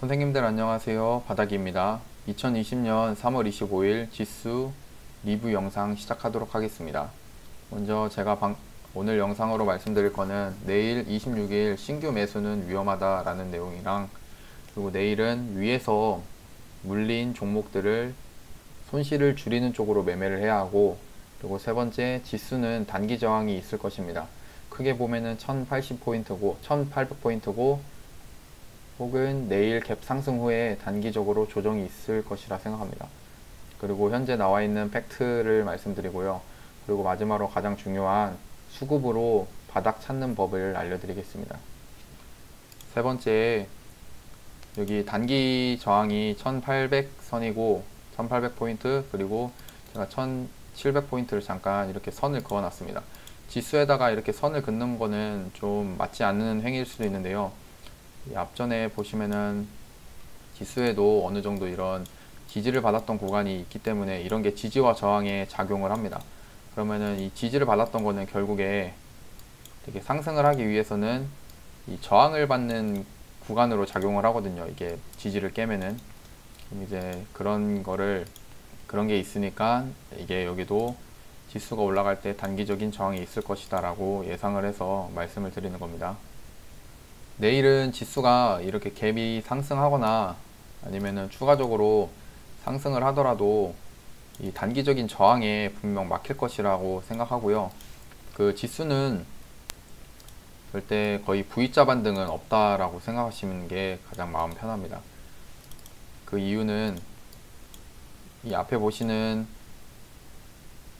선생님들 안녕하세요. 바닥입니다. 2020년 3월 25일 지수 리뷰 영상 시작하도록 하겠습니다. 먼저 제가 오늘 영상으로 말씀드릴 거는 내일 26일 신규 매수는 위험하다 라는 내용이랑, 그리고 내일은 위에서 물린 종목들을 손실을 줄이는 쪽으로 매매를 해야 하고, 그리고 세 번째, 지수는 단기 저항이 있을 것입니다. 크게 보면은 1080포인트고 1800포인트고 혹은 내일 갭 상승 후에 단기적으로 조정이 있을 것이라 생각합니다. 그리고 현재 나와 있는 팩트를 말씀드리고요. 그리고 마지막으로 가장 중요한 수급으로 바닥 찾는 법을 알려드리겠습니다. 세 번째, 여기 단기 저항이 1800선이고 1800포인트, 그리고 제가 1700포인트를 잠깐 이렇게 선을 그어 놨습니다. 지수에다가 이렇게 선을 긋는 거는 좀 맞지 않는 행위일 수도 있는데요. 앞전에 보시면은 지수에도 어느 정도 이런 지지를 받았던 구간이 있기 때문에 이런 게 지지와 저항에 작용을 합니다. 그러면은 이 지지를 받았던 거는 결국에 되게 상승을 하기 위해서는 이 저항을 받는 구간으로 작용을 하거든요. 이게 지지를 깨면은. 이제 그런 게 있으니까 이게 여기도 지수가 올라갈 때 단기적인 저항이 있을 것이다 라고 예상을 해서 말씀을 드리는 겁니다. 내일은 지수가 이렇게 갭이 상승하거나 아니면은 추가적으로 상승을 하더라도 이 단기적인 저항에 분명 막힐 것이라고 생각하고요. 그 지수는 절대 거의 V자 반등은 없다라고 생각하시는 게 가장 마음 편합니다. 그 이유는 이 앞에 보시는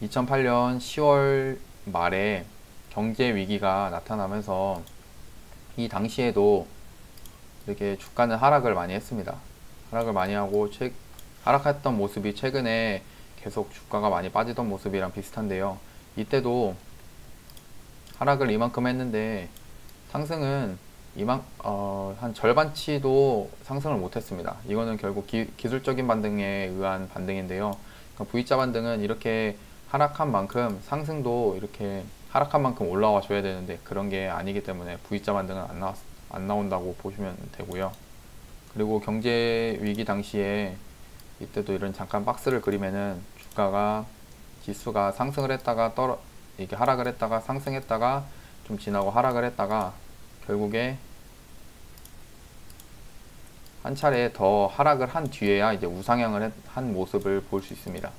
2008년 10월 말에 경제 위기가 나타나면서 이 당시에도 이렇게 주가는 하락을 많이 했습니다. 하락을 많이 하고 하락했던 모습이 최근에 계속 주가가 많이 빠지던 모습이랑 비슷한데요. 이때도 하락을 이만큼 했는데 상승은 한 절반치도 상승을 못했습니다. 이거는 결국 기술적인 반등에 의한 반등인데요. 그러니까 V자 반등은 이렇게 하락한 만큼 상승도 이렇게 하락한 만큼 올라와 줘야 되는데 그런 게 아니기 때문에 V자 반등은 안 나온다고 보시면 되고요. 그리고 경제 위기 당시에 이때도 이런 잠깐 박스를 그리면은 지수가 상승을 했다가 이게 하락을 했다가 상승했다가 좀 지나고 하락을 했다가 결국에 한 차례 더 하락을 한 뒤에야 이제 우상향을 한 모습을 볼 수 있습니다.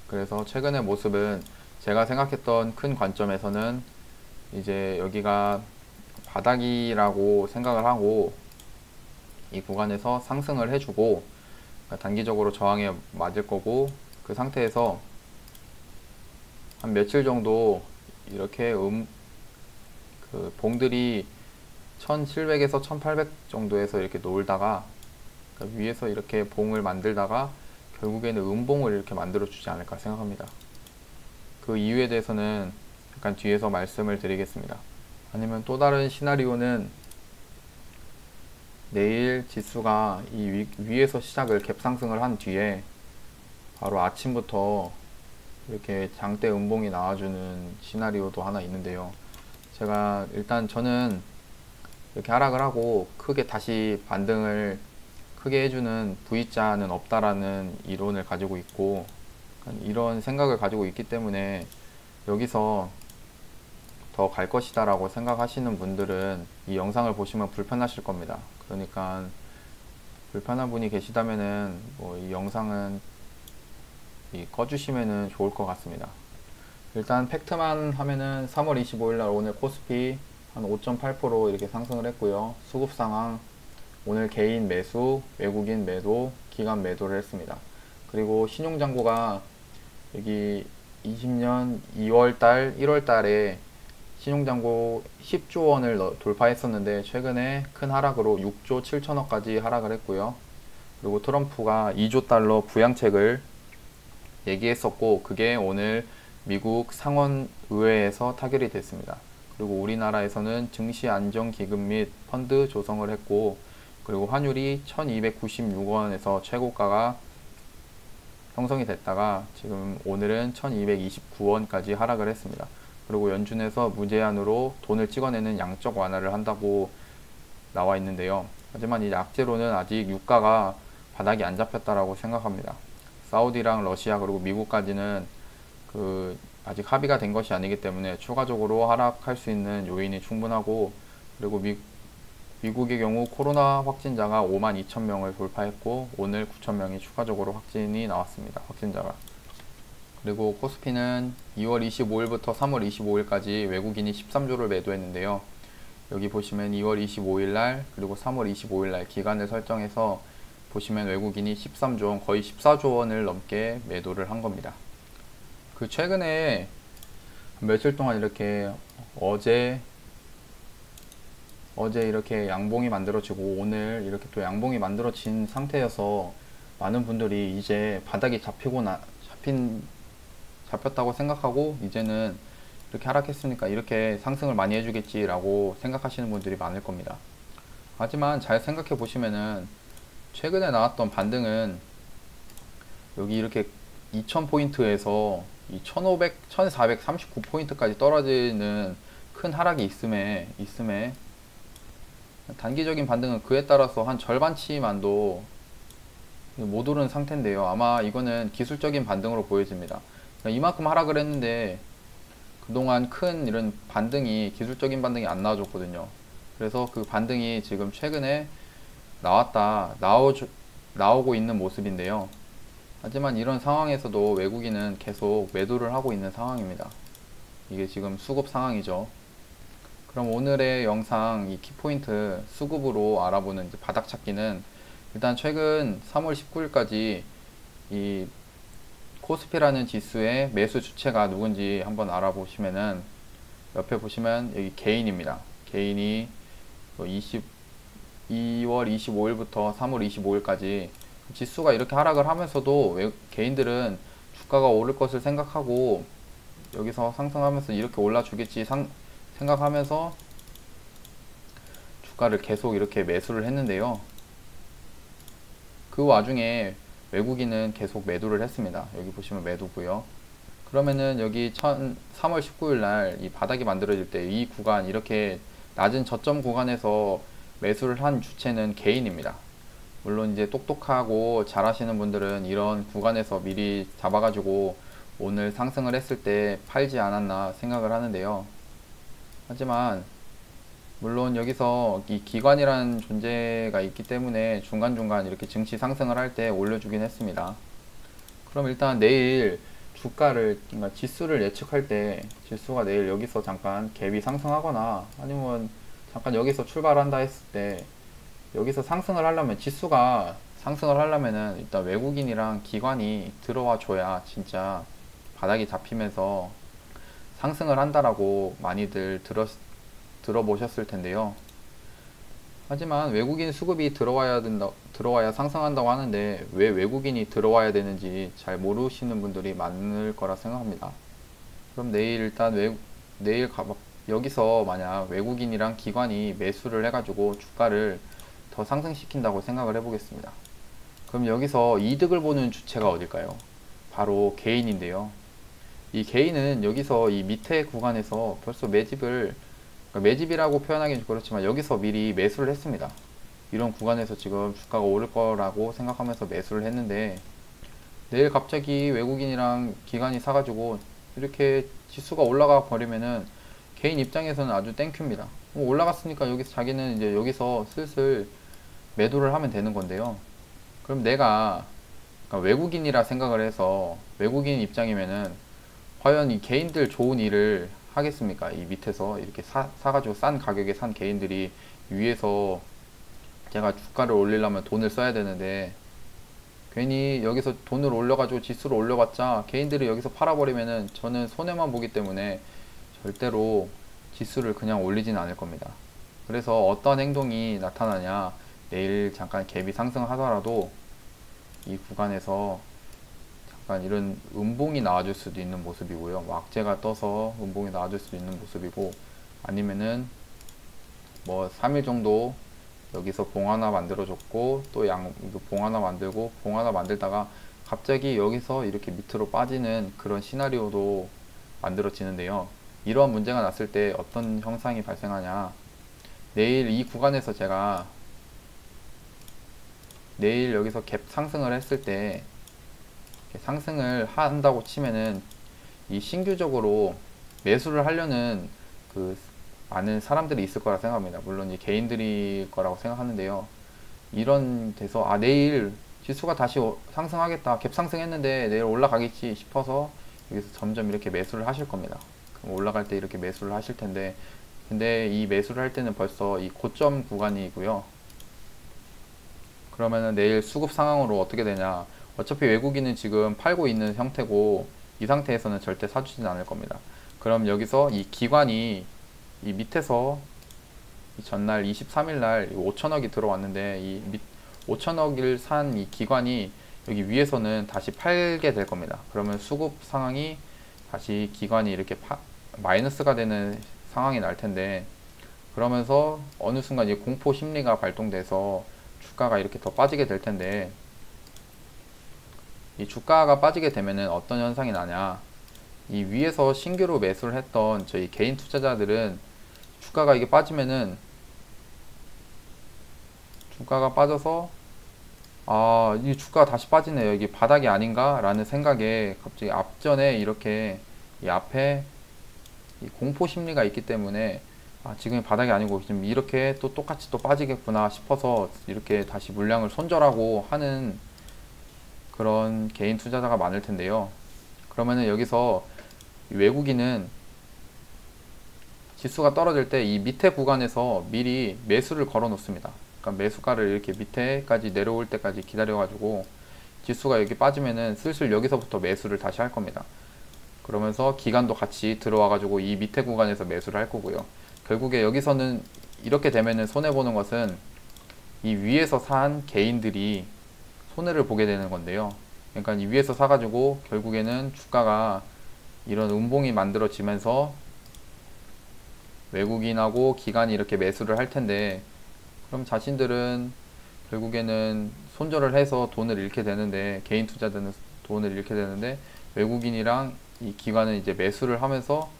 그래서 최근의 모습은 제가 생각했던 큰 관점에서는 이제 여기가 바닥이라고 생각을 하고 이 구간에서 상승을 해주고 단기적으로 저항에 맞을 거고, 그 상태에서 한 며칠 정도 이렇게 그 봉들이 1700에서 1800 정도에서 이렇게 놀다가 그러니까 위에서 이렇게 봉을 만들다가 결국에는 음봉을 이렇게 만들어 주지 않을까 생각합니다. 그 이유에 대해서는 약간 뒤에서 말씀을 드리겠습니다. 아니면 또 다른 시나리오는 내일 지수가 이 위에서 시작을 갭 상승을 한 뒤에 바로 아침부터 이렇게 장대 음봉이 나와주는 시나리오도 하나 있는데요. 저는 이렇게 하락을 하고 크게 다시 반등을 크게 해주는 V자는 없다라는 이론을 가지고 있고, 이런 생각을 가지고 있기 때문에 여기서 더 갈 것이다 라고 생각하시는 분들은 이 영상을 보시면 불편하실 겁니다. 그러니까 불편한 분이 계시다면은 이 영상은 꺼주시면은 좋을 것 같습니다. 일단 팩트만 하면은 3월 25일 날 오늘 코스피 한 5.8% 이렇게 상승을 했고요. 수급 상황, 오늘 개인 매수, 외국인 매도, 기관 매도를 했습니다. 그리고 신용잔고가 여기 20년 2월달, 1월달에 신용잔고 10조 원을 돌파했었는데 최근에 큰 하락으로 6조 7천억까지 하락을 했고요. 그리고 트럼프가 2조 달러 부양책을 얘기했었고 그게 오늘 미국 상원의회에서 타결이 됐습니다. 그리고 우리나라에서는 증시안정기금 및 펀드 조성을 했고, 그리고 환율이 1296원에서 최고가가 형성이 됐다가 지금 오늘은 1229원까지 하락을 했습니다. 그리고 연준에서 무제한으로 돈을 찍어내는 양적 완화를 한다고 나와 있는데요. 하지만 이 악재로는 아직 유가가 바닥이 안 잡혔다라고 생각합니다. 사우디랑 러시아 그리고 미국까지는 아직 합의가 된 것이 아니기 때문에 추가적으로 하락할 수 있는 요인이 충분하고, 그리고 미국의 경우 코로나 확진자가 52,000명을 돌파했고 오늘 9,000명이 추가적으로 확진이 나왔습니다. 확진자가. 그리고 코스피는 2월 25일부터 3월 25일까지 외국인이 13조를 매도했는데요. 여기 보시면 2월 25일날 그리고 3월 25일날 기간을 설정해서 보시면 외국인이 13조 원, 거의 14조 원을 넘게 매도를 한 겁니다. 최근에 며칠 동안 이렇게 어제 이렇게 양봉이 만들어지고 오늘 이렇게 또 양봉이 만들어진 상태여서 많은 분들이 이제 바닥이 잡혔다고 생각하고 이제는 이렇게 하락했으니까 이렇게 상승을 많이 해주겠지라고 생각하시는 분들이 많을 겁니다. 하지만 잘 생각해 보시면은 최근에 나왔던 반등은 여기 이렇게 2000포인트에서 이 1439포인트까지 떨어지는 큰 하락이 있음에 단기적인 반등은 그에 따라서 한 절반치만도 못 오른 상태인데요. 아마 이거는 기술적인 반등으로 보여집니다. 이만큼 하락을 했는데 그동안 큰 이런 반등이, 기술적인 반등이 안 나와줬거든요. 그래서 그 반등이 지금 최근에 나오고 있는 모습인데요. 하지만 이런 상황에서도 외국인은 계속 매도를 하고 있는 상황입니다. 이게 지금 수급 상황이죠. 그럼 오늘의 영상 이 키포인트 수급으로 알아보는 이제 바닥 찾기는, 일단 최근 3월 19일까지 이 코스피라는 지수의 매수 주체가 누군지 한번 알아보시면은 옆에 보시면 여기 개인입니다. 개인이 2월 25일부터 3월 25일까지 지수가 이렇게 하락을 하면서도 개인들은 주가가 오를 것을 생각하고 여기서 상승하면서 이렇게 올라주겠지 생각하면서 주가를 계속 이렇게 매수를 했는데요. 그 와중에 외국인은 계속 매도를 했습니다. 여기 보시면 매도고요. 그러면은 여기 3월 19일 날 이 바닥이 만들어질 때 이 구간, 이렇게 낮은 저점 구간에서 매수를 한 주체는 개인입니다. 물론 이제 똑똑하고 잘하시는 분들은 이런 구간에서 미리 잡아가지고 오늘 상승을 했을 때 팔지 않았나 생각을 하는데요. 하지만 물론 여기서 이 기관이라는 존재가 있기 때문에 중간중간 이렇게 증시 상승을 할 때 올려주긴 했습니다. 그럼 일단 내일 주가를, 그러니까 지수를 예측할 때 지수가 내일 여기서 잠깐 갭이 상승하거나 아니면 잠깐 여기서 출발한다 했을 때 여기서 상승을 하려면, 지수가 상승을 하려면은 일단 외국인이랑 기관이 들어와 줘야 진짜 바닥이 잡히면서 상승을 한다라고 많이들 들어보셨을 텐데요. 하지만 외국인 수급이 들어와야 상승한다고 하는데 왜 외국인이 들어와야 되는지 잘 모르시는 분들이 많을 거라 생각합니다. 그럼 내일 일단 여기서 만약 외국인이랑 기관이 매수를 해가지고 주가를 더 상승시킨다고 생각을 해보겠습니다. 그럼 여기서 이득을 보는 주체가 어딜까요? 바로 개인인데요. 이 개인은 여기서 이 밑에 구간에서 벌써 매집이라고 표현하기는 그렇지만 여기서 미리 매수를 했습니다. 이런 구간에서 지금 주가가 오를 거라고 생각하면서 매수를 했는데 내일 갑자기 외국인이랑 기관이 사가지고 이렇게 지수가 올라가 버리면은 개인 입장에서는 아주 땡큐입니다. 올라갔으니까 여기서 자기는 이제 여기서 슬슬 매도를 하면 되는 건데요. 그럼 내가 외국인이라 생각을 해서 외국인 입장이면은 과연 이 개인들 좋은 일을 하겠습니까? 이 밑에서 이렇게 사가지고 싼 가격에 산 개인들이 위에서 제가 주가를 올리려면 돈을 써야 되는데 괜히 여기서 돈을 올려가지고 지수를 올려봤자 개인들이 여기서 팔아버리면은 저는 손해만 보기 때문에 절대로 지수를 그냥 올리진 않을 겁니다. 그래서 어떤 행동이 나타나냐, 내일 잠깐 갭이 상승하더라도 이 구간에서 잠깐 이런 음봉이 나와줄 수도 있는 모습이고요. 악재가 떠서 음봉이 나와줄 수도 있는 모습이고, 아니면은 뭐 3일 정도 여기서 봉 하나 만들어줬고 또 봉 하나 만들고 봉 하나 만들다가 갑자기 여기서 이렇게 밑으로 빠지는 그런 시나리오도 만들어지는데요. 이러한 문제가 났을 때 어떤 형상이 발생하냐, 내일 이 구간에서 제가 내일 여기서 갭 상승을 했을 때 상승을 한다고 치면은 이 신규적으로 매수를 하려는 그 많은 사람들이 있을 거라 생각합니다. 물론 이 개인들이 거라고 생각하는데요. 이런 데서 내일 지수가 다시 상승하겠다, 갭 상승했는데 내일 올라가겠지 싶어서 여기서 점점 이렇게 매수를 하실 겁니다. 그럼 올라갈 때 이렇게 매수를 하실 텐데, 근데 이 매수를 할 때는 벌써 이 고점 구간이고요. 그러면은 내일 수급 상황으로 어떻게 되냐, 어차피 외국인은 지금 팔고 있는 형태고 이 상태에서는 절대 사주진 않을 겁니다. 그럼 여기서 이 기관이 이 밑에서 이 전날 23일날 5천억이 들어왔는데, 이 5천억을 산 이 기관이 여기 위에서는 다시 팔게 될 겁니다. 그러면 수급 상황이 다시 기관이 이렇게 마이너스가 되는 상황이 날 텐데, 그러면서 어느 순간 이 공포 심리가 발동돼서 주가가 이렇게 더 빠지게 될 텐데, 이 주가가 빠지게 되면은 어떤 현상이 나냐, 이 위에서 신규로 매수를 했던 저희 개인 투자자들은 주가가 이게 빠지면은, 주가가 빠져서 이 주가가 다시 빠지네요, 이게 바닥이 아닌가 라는 생각에 갑자기 앞전에 이렇게 이 앞에 이 공포 심리가 있기 때문에 지금이 바닥이 아니고 지금 이렇게 또 똑같이 또 빠지겠구나 싶어서 이렇게 다시 물량을 손절하고 하는 그런 개인 투자자가 많을 텐데요. 그러면은 여기서 외국인은 지수가 떨어질 때 이 밑에 구간에서 미리 매수를 걸어 놓습니다. 그러니까 매수가를 이렇게 밑에까지 내려올 때까지 기다려 가지고 지수가 여기 빠지면은 슬슬 여기서부터 매수를 다시 할 겁니다. 그러면서 기간도 같이 들어와 가지고 이 밑에 구간에서 매수를 할 거고요. 결국에 여기서는 이렇게 되면은 손해 보는 것은 이 위에서 산 개인들이 손해를 보게 되는 건데요. 그러니까 이 위에서 사가지고 결국에는 주가가 이런 음봉이 만들어지면서 외국인하고 기관이 이렇게 매수를 할 텐데, 그럼 자신들은 결국에는 손절을 해서 돈을 잃게 되는데, 개인 투자자는 돈을 잃게 되는데, 외국인이랑 이 기관은 이제 매수를 하면서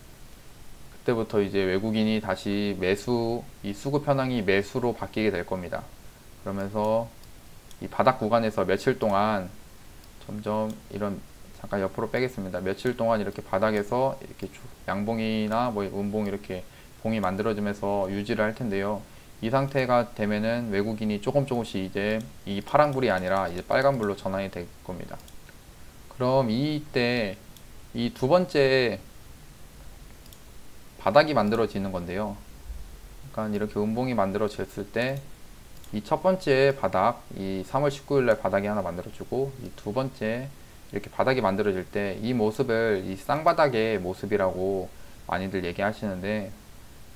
그때부터 이제 외국인이 다시 매수, 이 수급 현황이 매수로 바뀌게 될 겁니다. 그러면서 이 바닥 구간에서 며칠 동안 점점 이런, 잠깐 옆으로 빼겠습니다. 며칠 동안 이렇게 바닥에서 이렇게 양봉이나 뭐 음봉 이렇게 봉이 만들어지면서 유지를 할 텐데요. 이 상태가 되면은 외국인이 조금씩 이제 이 파란불이 아니라 이제 빨간불로 전환이 될 겁니다. 그럼 이때 이 두 번째 바닥이 만들어지는 건데요. 그러니까 이렇게 음봉이 만들어졌을 때 이 첫 번째 바닥, 이 3월 19일 날 바닥이 하나 만들어지고, 이 두 번째 이렇게 바닥이 만들어질 때 이 모습을 이 쌍바닥의 모습이라고 많이들 얘기하시는데,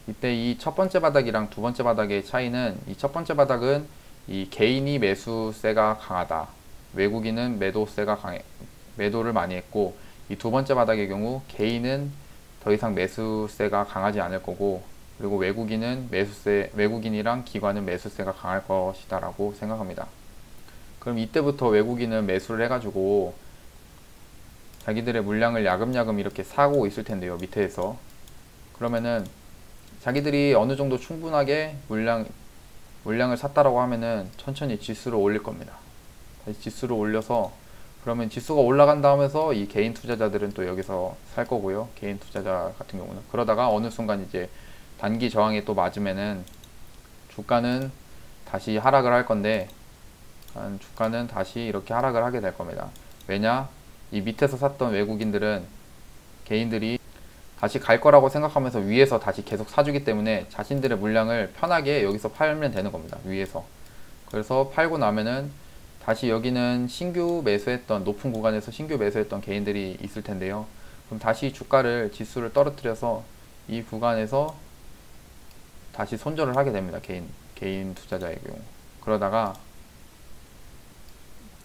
이때 이 첫 번째 바닥이랑 두 번째 바닥의 차이는, 이 첫 번째 바닥은 이 개인이 매수세가 강하다, 외국인은 매도를 많이 했고, 이 두 번째 바닥의 경우 개인은 더 이상 매수세가 강하지 않을 거고, 그리고 외국인이랑 기관은 매수세가 강할 것이다 라고 생각합니다. 그럼 이때부터 외국인은 매수를 해가지고 자기들의 물량을 야금야금 이렇게 사고 있을 텐데요, 밑에서. 그러면은 자기들이 어느 정도 충분하게 물량을 샀다라고 하면은 천천히 지수를 올릴 겁니다. 다시 지수를 올려서, 그러면 지수가 올라간다 하면서 이 개인 투자자들은 또 여기서 살 거고요. 개인 투자자 같은 경우는. 그러다가 어느 순간 이제 단기 저항에 또 맞으면은 주가는 다시 하락을 할 건데, 주가는 다시 이렇게 하락을 하게 될 겁니다. 왜냐? 이 밑에서 샀던 외국인들은 개인들이 다시 갈 거라고 생각하면서 위에서 다시 계속 사주기 때문에 자신들의 물량을 편하게 여기서 팔면 되는 겁니다, 위에서. 그래서 팔고 나면은 다시 여기는 신규 매수했던, 높은 구간에서 신규 매수했던 개인들이 있을 텐데요. 그럼 다시 지수를 떨어뜨려서 이 구간에서 다시 손절을 하게 됩니다, 개인 투자자의 경우. 그러다가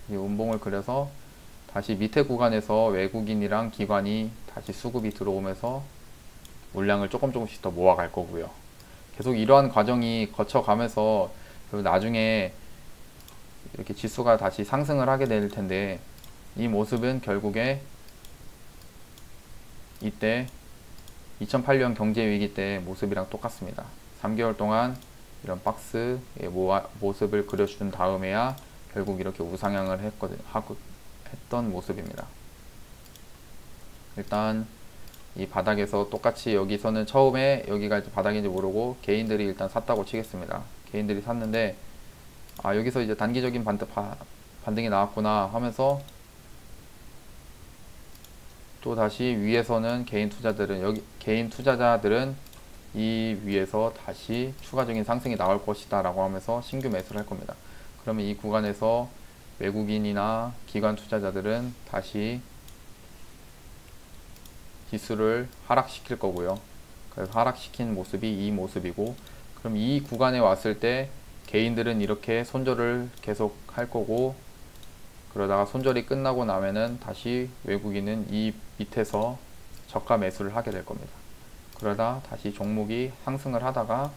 이 음봉을 그려서 다시 밑에 구간에서 외국인이랑 기관이 다시 수급이 들어오면서 물량을 조금씩 더 모아갈 거고요. 계속 이러한 과정이 거쳐가면서 나중에 이렇게 지수가 다시 상승을 하게 될 텐데, 이 모습은 결국에 이때 2008년 경제위기 때 모습이랑 똑같습니다. 3개월 동안 이런 박스의 모습을 그려준 다음에야 결국 이렇게 우상향을 했던 모습입니다. 일단 이 바닥에서 똑같이 여기서는 처음에 여기가 이제 바닥인지 모르고 개인들이 일단 샀다고 치겠습니다. 개인들이 샀는데 여기서 이제 단기적인 반등이 나왔구나 하면서 또 다시 위에서는 개인 투자자들은 이 위에서 다시 추가적인 상승이 나올 것이다 라고 하면서 신규 매수를 할 겁니다. 그러면 이 구간에서 외국인이나 기관 투자자들은 다시 지수를 하락시킬 거고요. 그래서 하락시킨 모습이 이 모습이고, 그럼 이 구간에 왔을 때 개인들은 이렇게 손절을 계속 할 거고, 그러다가 손절이 끝나고 나면은 다시 외국인은 이 밑에서 저가 매수를 하게 될 겁니다. 그러다 다시 종목이 상승을 하다가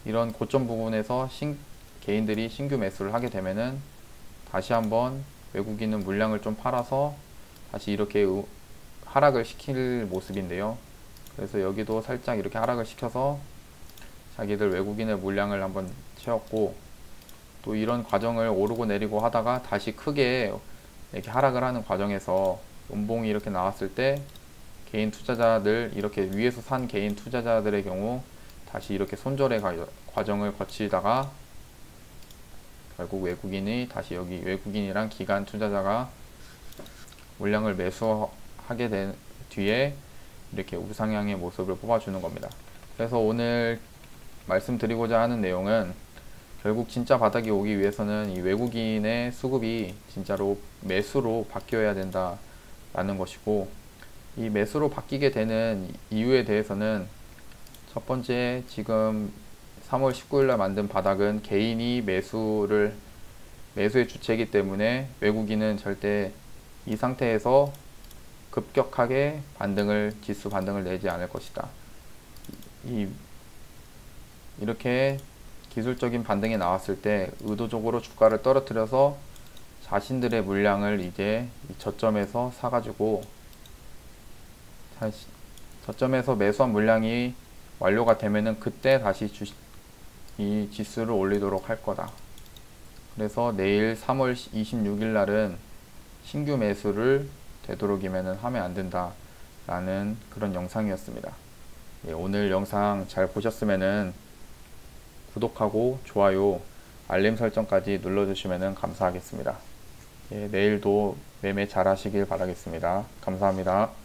이런 고점 부분에서 개인들이 신규 매수를 하게 되면은 다시 한번 외국인은 물량을 좀 팔아서 다시 이렇게 하락을 시킬 모습인데요. 그래서 여기도 살짝 이렇게 하락을 시켜서 자기들 외국인의 물량을 한번 채웠고, 또 이런 과정을 오르고 내리고 하다가 다시 크게 이렇게 하락을 하는 과정에서 연봉이 이렇게 나왔을 때 개인 투자자들, 이렇게 위에서 산 개인 투자자들의 경우 다시 이렇게 손절의 과정을 거치다가 결국 외국인이 다시 여기 외국인이랑 기관 투자자가 물량을 매수하게 된 뒤에 이렇게 우상향의 모습을 뽑아주는 겁니다. 그래서 오늘 말씀드리고자 하는 내용은 결국 진짜 바닥이 오기 위해서는 이 외국인의 수급이 진짜로 매수로 바뀌어야 된다 라는 것이고, 이 매수로 바뀌게 되는 이유에 대해서는 첫 번째, 지금 3월 19일날 만든 바닥은 개인이 매수의 주체이기 때문에 외국인은 절대 이 상태에서 급격하게 지수 반등을 내지 않을 것이다. 이렇게 기술적인 반등이 나왔을 때 의도적으로 주가를 떨어뜨려서 자신들의 물량을 이제 저점에서 사가지고 저점에서 매수한 물량이 완료가 되면은 그때 다시 이 지수를 올리도록 할 거다. 그래서 내일 3월 26일 날은 신규 매수를 되도록이면은 하면 안 된다 라는 그런 영상이었습니다. 오늘 영상 잘 보셨으면은 구독하고 좋아요, 알림 설정까지 눌러주시면 감사하겠습니다. 내일도 매매 잘 하시길 바라겠습니다. 감사합니다.